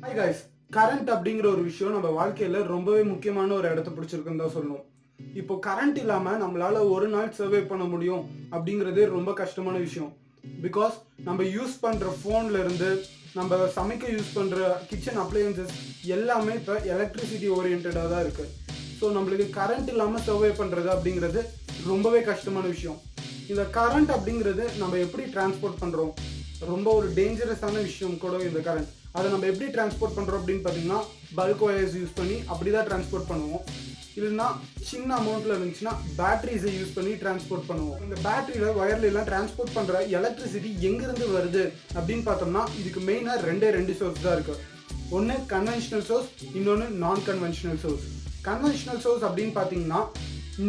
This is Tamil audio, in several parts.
ஹாய் கைஸ், கரண்ட் அப்படிங்கிற ஒரு விஷயம் நம்ம வாழ்க்கையில ரொம்பவே முக்கியமான ஒரு இடத்த பிடிச்சிருக்குன்னு தான் சொல்லணும். இப்போ கரண்ட் இல்லாம நம்மளால ஒரு நாள் சர்வே பண்ண முடியும் அப்படிங்கிறது ரொம்ப கஷ்டமான விஷயம். பிகாஸ் நம்ம யூஸ் பண்ற போன்ல இருந்து நம்ம சமைக்க யூஸ் பண்ற கிச்சன் அப்ளையன்சஸ் எல்லாமே இப்போ எலக்ட்ரிசிட்டி ஓரியன்டாக தான் இருக்கு. ஸோ நம்மளுக்கு கரண்ட் இல்லாமல் சர்வே பண்றது அப்படிங்கிறது ரொம்பவே கஷ்டமான விஷயம். இந்த கரண்ட் அப்படிங்கிறது நம்ம எப்படி டிரான்ஸ்போர்ட் பண்றோம், ரொம்ப ஒரு டேஞ்சரஸான விஷயம் கூட இந்த கரண்ட். அதை நம்ம எப்படி டிரான்ஸ்போர்ட் பண்ணுறோம் அப்படின்னு பார்த்தீங்கன்னா பல்க் ஒயர்ஸ் யூஸ் பண்ணி அப்படி தான் டிரான்ஸ்போர்ட் பண்ணுவோம். இல்லைன்னா சின்ன அமௌண்ட்டில் இருந்துச்சுன்னா பேட்டரிஸை யூஸ் பண்ணி டிரான்ஸ்போர்ட் பண்ணுவோம். இந்த பேட்டரியில் ஒயர்ல எல்லாம் டிரான்ஸ்போர்ட் பண்ணுற எலக்ட்ரிசிட்டி எங்கேருந்து வருது அப்படின்னு பார்த்தோம்னா இதுக்கு மெயினாக ரெண்டு சோர்ஸ் தான் இருக்குது. ஒன்று கன்வென்ஷனல் சோர்ஸ், இன்னொன்று நான் கன்வென்ஷனல் சோர்ஸ். கன்வென்ஷனல் சோர்ஸ் அப்படின்னு பார்த்தீங்கன்னா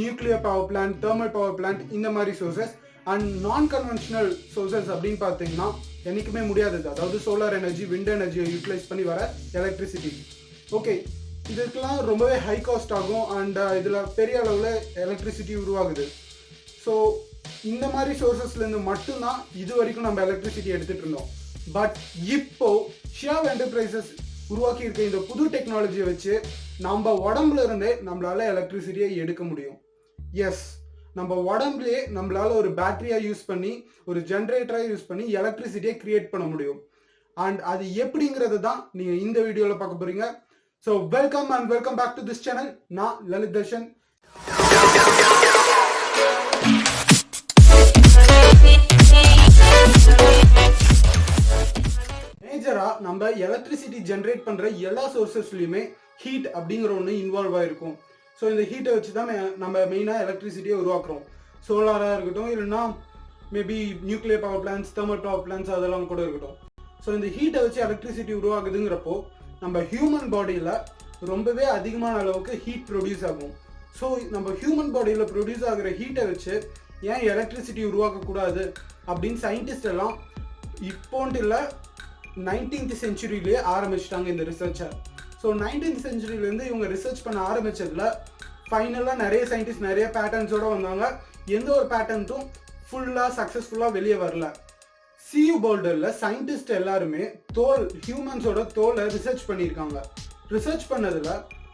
nuclear power plant, thermal power plant, இந்த மாதிரி சோர்சஸ். அண்ட் நான் கன்வென்ஷனல் சோர்சஸ் அப்படின்னு பார்த்தீங்கன்னா என்றைக்குமே முடியாதது, அதாவது சோலார் எனர்ஜி, விண்ட் எனர்ஜியை யூட்டிலைஸ் பண்ணி வர எலக்ட்ரிசிட்டி. ஓகே, இதுக்கெல்லாம் ரொம்பவே ஹை காஸ்ட் ஆகும் அண்ட் இதில் பெரிய அளவில் எலக்ட்ரிசிட்டி உருவாகுது. ஸோ இந்த மாதிரி சோர்சஸ்லேருந்து மட்டும்தான் இது வரைக்கும் நம்ம எலக்ட்ரிசிட்டி எடுத்துகிட்டு இருந்தோம். பட் இப்போ ஷியாவ் என்டர்பிரைசஸ் உருவாக்கி இருக்க இந்த புது டெக்னாலஜியை வச்சு நம்ம உடம்புல இருந்தே நம்மளால எலக்ட்ரிசிட்டியை எடுக்க முடியும். எஸ், நம்ம உடம்புலேயே நம்மளால ஒரு பேட்டரியா யூஸ் பண்ணி, ஒரு ஜென்ரேட்டரா யூஸ் பண்ணி எலக்ட்ரிசிட்டியை கிரியேட் பண்ண முடியும். அண்ட் அது எப்படிங்கிறது தான் நீங்க இந்த வீடியோல பார்க்க போறீங்க. So welcome and welcome back to this channel. நான் லலித் தர்ஷன். மேஜரா நம்ம எலக்ட்ரிசிட்டி ஜென்ரேட் பண்ற எல்லா சோர்சஸ்லயுமே ஹீட் அப்படிங்கிற ஒன்று இன்வால்வ் ஆயிருக்கும். ஸோ இந்த ஹீட்டை வச்சு தான் நம்ம மெயினாக எலக்ட்ரிசிட்டியை உருவாக்குறோம். சோலாராக இருக்கட்டும், இல்லைன்னா maybe nuclear power plants, thermal power plants, அதெல்லாம் கூட இருக்கட்டும். ஸோ இந்த ஹீட்டை வச்சு எலக்ட்ரிசிட்டி உருவாகுதுங்கிறப்போ நம்ம ஹியூமன் பாடியில் ரொம்பவே அதிகமான அளவுக்கு ஹீட் ப்ரொடியூஸ் ஆகும். ஸோ நம்ம ஹியூமன் பாடியில் ப்ரொடியூஸ் ஆகிற ஹீட்டை வச்சு ஏன் எலக்ட்ரிசிட்டி உருவாக்கக்கூடாது அப்படின்னு சயின்டிஸ்ட் எல்லாம் இப்போன்ட்டு இல்லை 19th செஞ்சுரியிலேயே ஆரம்பிச்சிட்டாங்க இந்த ரிசர்ச்சை. ஸோ 19th செஞ்சுரியிலேருந்து இவங்க ரிசர்ச் பண்ண ஆரம்பிச்சதுல ஃபைனலாக நிறைய சயின்டிஸ்ட் நிறைய பேட்டர்ன்ஸோடு வந்தாங்க. எந்த ஒரு பேட்டர்னும் ஃபுல்லாக சக்ஸஸ்ஃபுல்லாக வெளியே வரல. சியூ போல்டரில் சயின்டிஸ்ட் எல்லாருமே ஹியூமன்ஸோட தோலை ரிசர்ச் பண்ணியிருக்காங்க. ரிசர்ச் பண்ணதில்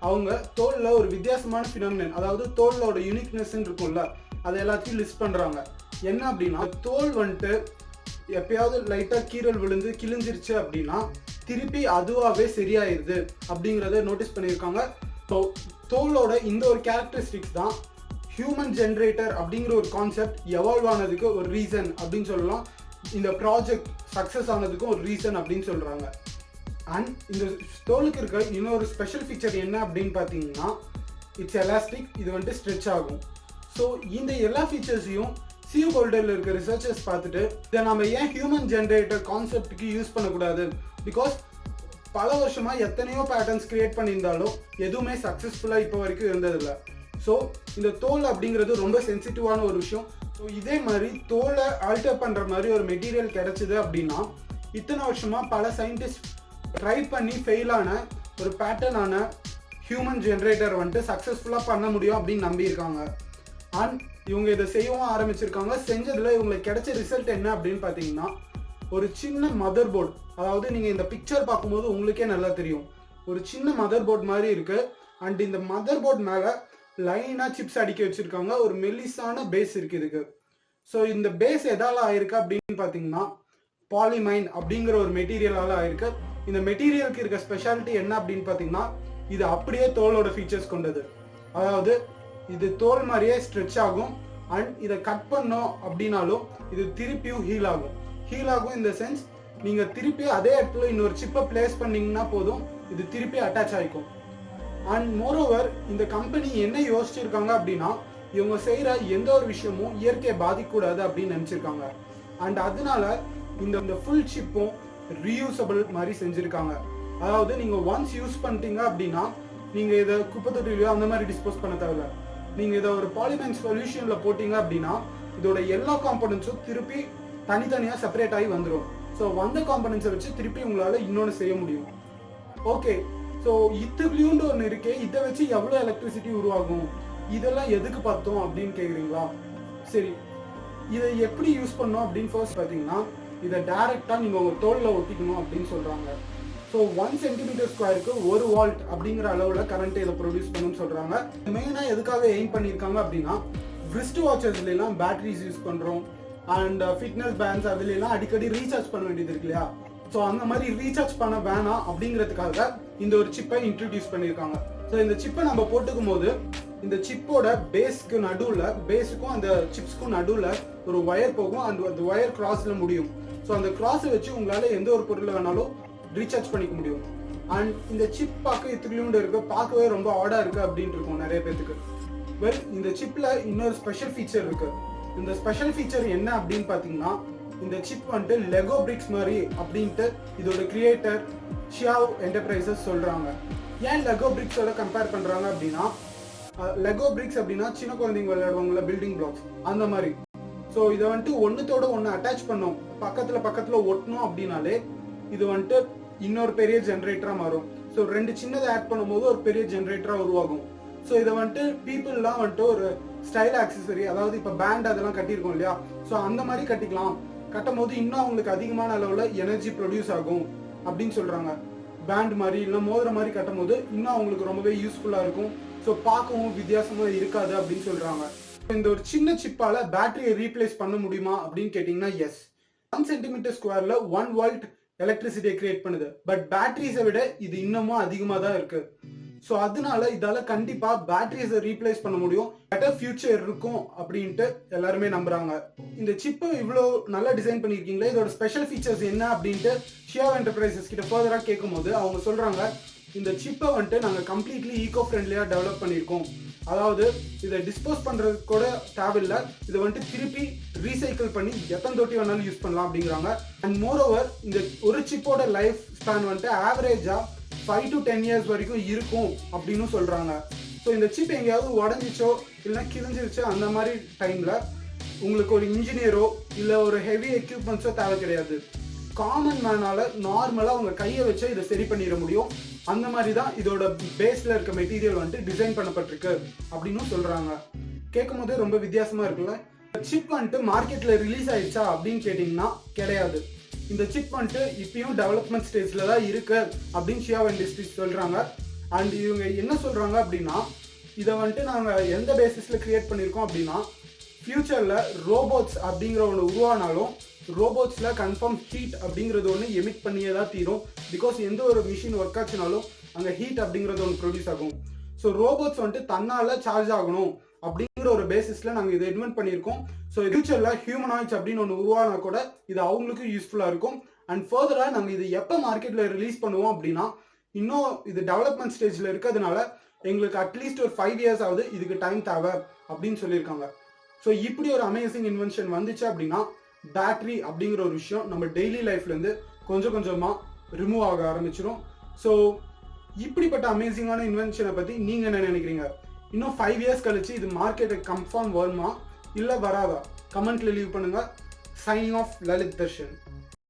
அவங்க தோலில் ஒரு வித்தியாசமான ஃபினாமினன், அதாவது தோலோட யூனிக்னஸ்ன்னு இருக்கும்ல, அதை எல்லாத்தையும் லிஸ்ட் பண்ணுறாங்க. என்ன அப்படின்னா, தோல் வந்துட்டு எப்பயாவது லைட்டாக கீரல் விழுந்து கிழிஞ்சிருச்சு அப்படின்னா திருப்பி அதுவாகவே சரியாயிருது அப்படிங்கிறத நோட்டீஸ் பண்ணியிருக்காங்க. ஸோ தோலோட இந்த ஒரு கேரக்டரிஸ்டிக்ஸ் தான் ஹியூமன் ஜென்ரேட்டர் அப்படிங்கிற ஒரு கான்செப்ட் எவால்வ் ஆனதுக்கு ஒரு ரீசன் அப்படின்னு சொல்லலாம். இந்த ப்ராஜெக்ட் சக்ஸஸ் ஆனதுக்கும் ஒரு ரீசன் அப்படின்னு சொல்கிறாங்க. அண்ட் இந்த தோலுக்கு இருக்க இன்னொரு ஸ்பெஷல் ஃபீச்சர் என்ன அப்படின்னு பார்த்தீங்கன்னா இட்ஸ் எலாஸ்டிக். இது வந்துட்டு ஸ்ட்ரெச் ஆகும். ஸோ இந்த எல்லா ஃபீச்சர்ஸையும் சியூ போல்டரில் இருக்க ரிசர்ச்சர்ஸ் பார்த்துட்டு இதை நம்ம ஏன் ஹியூமன் ஜென்ரேட்டர் கான்செப்டுக்கு யூஸ் பண்ணக்கூடாது, பிகாஸ் பல வருஷமாக எத்தனையோ பேட்டர்ன்ஸ் கிரியேட் பண்ணியிருந்தாலும் எதுவுமே சக்ஸஸ்ஃபுல்லாக இப்போ வரைக்கும் இருந்ததில்லை. ஸோ இந்த தோல் அப்படிங்கிறது ரொம்ப சென்சிட்டிவான ஒரு விஷயம். ஸோ இதே மாதிரி தோலை ஆல்டர் பண்ணுற மாதிரி ஒரு மெட்டீரியல் கிடைச்சிது அப்படின்னா இத்தனை வருஷமாக பல சயின்டிஸ்ட் ட்ரை பண்ணி ஃபெயிலான ஒரு பேட்டர்னான ஹியூமன் ஜென்ரேட்டர் வந்துட்டு சக்ஸஸ்ஃபுல்லாக பண்ண முடியும் அப்படின்னு நம்பியிருக்காங்க. அண்ட் இவங்க இதை செய்யவும் ஆரம்பிச்சிருக்காங்க. செஞ்சதில் இவங்களுக்கு கிடைச்ச ரிசல்ட் என்ன அப்படின்னு பார்த்தீங்கன்னா ஒரு சின்ன மதர் போர்டு, அதாவது நீங்கள் இந்த பிக்சர் பார்க்கும்போது உங்களுக்கே நல்லா தெரியும், ஒரு சின்ன மதர் போர்டு மாதிரி இருக்குது. அண்ட் இந்த மதர் போர்டு மேலே லைனாக சிப்ஸ் அடுக்கி வச்சுருக்காங்க. ஒரு மெல்லிசான பேஸ் இருக்குது இதுக்கு. ஸோ இந்த பேஸ் எதால் ஆயிருக்கு அப்படின்னு பார்த்தீங்கன்னா பாலிமைன் அப்படிங்கிற ஒரு மெட்டீரியலால் ஆயிருக்கு. இந்த மெட்டீரியலுக்கு இருக்க ஸ்பெஷாலிட்டி என்ன அப்படின்னு பார்த்தீங்கன்னா இது அப்படியே தோலோட ஃபீச்சர்ஸ் கொண்டது. அதாவது இது தோல் மாதிரியே ஸ்ட்ரெச் ஆகும். அண்ட் இதை கட் பண்ணோம் அப்படின்னாலும் இது திருப்பியும் ஹீல் ஆகும். இந்த சென்ஸ் நீங்கள் திருப்பி அதே இடத்துல இன்னொரு சிப்பை பிளேஸ் பண்ணீங்கன்னா போதும், இது திருப்பி அட்டாச் ஆகிக்கும். அண்ட் மோரோவர் இந்த கம்பெனி என்ன யோசிச்சிருக்காங்க அப்படின்னா இவங்க செய்கிற எந்த ஒரு விஷயமும் இயற்கையை பாதிக்கக்கூடாது அப்படின்னு நினச்சிருக்காங்க. அண்ட் அதனால இந்த ஃபுல் சிப்பும் ரீயூசபிள் மாதிரி செஞ்சுருக்காங்க. அதாவது நீங்கள் ஒன்ஸ் யூஸ் பண்ணிட்டீங்க அப்படின்னா நீங்கள் இதை குப்பை தொட்டிலையோ அந்த மாதிரி டிஸ்போஸ் பண்ண தேவையில்ல. நீங்கள் இதை ஒரு பாலிமைன் சொல்யூஷனில் போட்டிங்க அப்படின்னா இதோட எல்லா காம்பனன்ட்ஸும் திருப்பி தனித்தனியாக செப்பரேட் ஆகி வந்துடும். ஸோ வந்த காம்பனன்ட்ஸை வச்சு திருப்பி உங்களால் இன்னொன்று செய்ய முடியும். ஓகே, ஸோ இத்துக்குலியுண்டு ஒன்று இருக்கே, இதை வச்சு எவ்வளோ எலக்ட்ரிசிட்டி உருவாகும், இதெல்லாம் எதுக்கு பார்த்தோம் அப்படின்னு கேட்குறீங்களா? சரி, இதை எப்படி யூஸ் பண்ணோம் அப்படின்னு ஃபர்ஸ்ட் பார்த்தீங்கன்னா இதை டைரெக்டாக நீங்கள் உங்கள் தோலில் ஒட்டிக்கணும் அப்படின்னு சொல்கிறாங்க. ஸோ 1 சென்டிமீட்டர் ஸ்கொயருக்கு 1 வால்ட் அப்படிங்கிற அளவில் கரண்ட் இதை ப்ரொடியூஸ் பண்ணுன்னு சொல்கிறாங்க. மெயினாக எதுக்காக எய்ம் பண்ணியிருக்காங்க அப்படின்னா, ரிஸ்ட் வாட்சஸ்லாம் பேட்டரிஸ் யூஸ் பண்ணுறோம் அண்ட் ஃபிட்னஸ் பேண்ட்ஸ் அதுலாம் அடிக்கடி ரீசார்ஜ் பண்ண வேண்டியது இருக்கு இல்லையா. ஸோ அந்த மாதிரி ரீசார்ஜ் பண்ண வேணாம் அப்படிங்கிறதுக்காக இந்த ஒரு சிப்பை இன்ட்ரடியூஸ் பண்ணியிருக்காங்க. ஸோ இந்த சிப்பை நம்ம போட்டுக்கும் போது இந்த சிப்போட பேஸ்க்கு நடுவில், பேஸுக்கும் அந்த சிப்ஸ்க்கும் நடுவில் ஒரு ஒயர் போகும். அந்த ஒயர் கிராஸ்ல முடியும். ஸோ அந்த கிராஸை வச்சு உங்களால் எந்த ஒரு பொருளை வேணாலும் ரீசார்ஜ் பண்ணிக்க முடியும். அண்ட் இந்த சிப் பார்க்க இத்துக்குள்ளியூண்டு இருக்கு, பார்க்கவே ரொம்ப ஆடா இருக்கு அப்படின்ட்டு இருக்கும் நிறைய பேருக்கு. வெல், இந்த சிப்ல இன்னொரு ஸ்பெஷல் ஃபீச்சர் இருக்கு. இந்த ஸ்பெஷல் ஃபீச்சர் என்ன அப்படின்னு பார்த்தீங்கன்னா, இந்த சிப் வந்துட்டு லெகோ பிரிக்ஸ் மாதிரி அப்படின்ட்டு இதோட கிரியேட்டர் ஷியாவ் என்டர்பிரைசஸ் சொல்றாங்க. ஏன் லெகோ பிரிக்ஸோட கம்பேர் பண்றாங்க அப்படின்னா, லெகோ பிரிக்ஸ் அப்படின்னா சின்ன குழந்தைங்க விளையாடுவாங்கல்ல, பில்டிங் பிளாக்ஸ் அந்த மாதிரி. ஸோ இதை வந்துட்டு ஒன்றுத்தோட ஒன்று அட்டாச் பண்ணோம், பக்கத்தில் ஒட்டணும் அப்படின்னாலே இது வந்துட்டு இன்னொரு பெரிய ஜென்ரேட்டரா மாறும். ஸோ 2 சின்னதை ஆட் பண்ணும்போது ஒரு பெரிய ஜென்ரேட்டரா உருவாகும். ஸோ இதை வந்துட்டு பீப்புள்லாம் வந்துட்டு ஒரு ஸ்டைல் ஆக்சசரி, அதாவது இப்போ பேண்ட் அதெல்லாம் கட்டியிருக்கோம் இல்லையா, ஸோ அந்த மாதிரி கட்டிக்கலாம். கட்டும் போது இன்னும் அவங்களுக்கு அதிகமான அளவில் எனர்ஜி ப்ரொடியூஸ் ஆகும் அப்படின்னு சொல்றாங்க. பேண்ட் மாதிரி இல்லை மோதிர மாதிரி கட்டும் போது இன்னும் அவங்களுக்கு ரொம்பவே யூஸ்ஃபுல்லாக இருக்கும். ஸோ பார்க்கவும் வித்தியாசமாக இருக்காது அப்படின்னு சொல்றாங்க. இந்த ஒரு சின்ன சிப்பால பேட்டரியை ரீப்ளேஸ் பண்ண முடியுமா அப்படின்னு கேட்டிங்கன்னா, எஸ். 1 சென்டிமீட்டர் ஸ்கொயர்ல 1 வால்ட் எலக்ட்ரிசிட்டியை கிரியேட் பண்ணுது. பட் பேட்டரிஸை விட இது இன்னமும் அதிகமாக தான் இருக்கு. ஸோ அதனால இதால கண்டிப்பா பேட்டரிஸை ரீப்ளேஸ் பண்ண முடியும், பெட்டர் ஃபியூச்சர் இருக்கும் அப்படின்ட்டு எல்லாருமே நம்புறாங்க. இந்த சிப்பை இவ்வளோ நல்லா டிசைன் பண்ணியிருக்கீங்களே, இதோட ஸ்பெஷல் ஃபீச்சர்ஸ் என்ன அப்படின்ட்டு ஷியாவ் என்டர்பிரைசஸ் கிட்ட ஃபர்தராக கேட்கும் போது அவங்க சொல்றாங்க, இந்த சிப்பை வந்துட்டு நாங்கள் கம்ப்ளீட்லி ஈகோ ஃப்ரெண்ட்லியாக டெவலப் பண்ணியிருக்கோம். அதாவது இதை டிஸ்போஸ் பண்றதுக்கு கூட தேவையில்லை, இதை வந்துட்டு திருப்பி ரீசைக்கிள் பண்ணி எத்தனை தொட்டி வேணாலும் யூஸ் பண்ணலாம் அப்படிங்கிறாங்க. அண்ட் மோரோவர் இந்த ஒரு சிப்போட லைஃப் ஸ்பேன் வந்துட்டு ஆவரேஜா 5 to 10 years வரைக்கும் இருக்கும் அப்படின்னு சொல்றாங்க. ஸோ இந்த சிப் எங்கேயாவது உடஞ்சிச்சோ இல்லைன்னா கிழிஞ்சிருச்சோ அந்த மாதிரி டைம்ல உங்களுக்கு ஒரு இன்ஜினியரோ இல்லை ஒரு ஹெவி எக்யூப்மெண்ட்ஸோ தேவை கிடையாது. காமன் மேனால நார்மலா உங்க கையை வச்சு இதை சரி பண்ணிட முடியும். அந்த மாதிரி தான் இதோட பேஸ்ல இருக்க மெட்டீரியல் வந்துட்டு டிசைன் பண்ணப்பட்டிருக்கு அப்படின்னு சொல்றாங்க. கேட்கும் போதே ரொம்ப வித்தியாசமா இருக்குல்ல. சிப் வந்துட்டு மார்க்கெட்ல ரிலீஸ் ஆயிடுச்சா அப்படின்னு கேட்டீங்கன்னா கிடையாது. இந்த சிப் வந்துட்டு இப்பயும் டெவலப்மெண்ட் ஸ்டேஜ்ல தான் இருக்கு அப்படின்னு ஷியாவ் இண்டஸ்ட்ரீஸ் சொல்றாங்க. அண்ட் இவங்க என்ன சொல்றாங்க அப்படின்னா, இதை வந்துட்டு நாங்க எந்த பேசிஸ்ல கிரியேட் பண்ணியிருக்கோம் அப்படின்னா, ஃபியூச்சர்ல ரோபோட்ஸ் அப்படிங்கிற ஒன்று உருவானாலும் ரோபோட்ஸ்ல கன்ஃபார்ம் ஹீட் அப்படிங்கிறது ஒன்று எமிட் பண்ணியே தான் தீரும். பிகாஸ் எந்த ஒரு மிஷின் ஒர்க் ஆச்சுனாலும் அங்கே ஹீட் அப்படிங்கிறது ஒன்று ப்ரொடியூஸ் ஆகும். ஸோ ரோபோட்ஸ் வந்துட்டு தன்னால சார்ஜ் ஆகணும் அப்படிங்கிற ஒரு பேசிஸ்ல நாங்கள் இதை இன்வென்ட் பண்ணியிருக்கோம். ஸோ ஃபியூச்சர்ல ஹியூமனாய்ட்ஸ் அப்படின்னு ஒன்று உருவானா கூட இது அவங்களுக்கும் யூஸ்ஃபுல்லாக இருக்கும். அண்ட் ஃபர்தரா நாங்கள் இது எப்போ மார்க்கெட்ல ரிலீஸ் பண்ணுவோம் அப்படின்னா, இன்னும் இது டெவலப்மெண்ட் ஸ்டேஜ்ல இருக்கிறதுனால எங்களுக்கு அட்லீஸ்ட் ஒரு 5 years ஆகுது இதுக்கு டைம் தேவை அப்படின்னு சொல்லியிருக்காங்க. ஸோ இப்படி ஒரு அமேசிங் இன்வென்ஷன் வந்துச்சு அப்படின்னா, பேட்டரி அப்படிங்கிற ஒரு விஷயம் நம்ம டெய்லி லைஃப்ல இருந்து கொஞ்சம் கொஞ்சமா ரிமூவ் ஆக ஆரம்பிச்சிடும். ஸோ இப்படிப்பட்ட அமேசிங்கான இன்வென்ஷனை பத்தி நீங்க என்ன நினைக்கிறீங்க? இன்னும் 5 years கழிச்சு இது மார்க்கெட்டுக்கு கன்ஃபார்ம் வருமா இல்லை வராதா? கமெண்ட்ல லீவ் பண்ணுங்க. Signing off Lalit Darshan.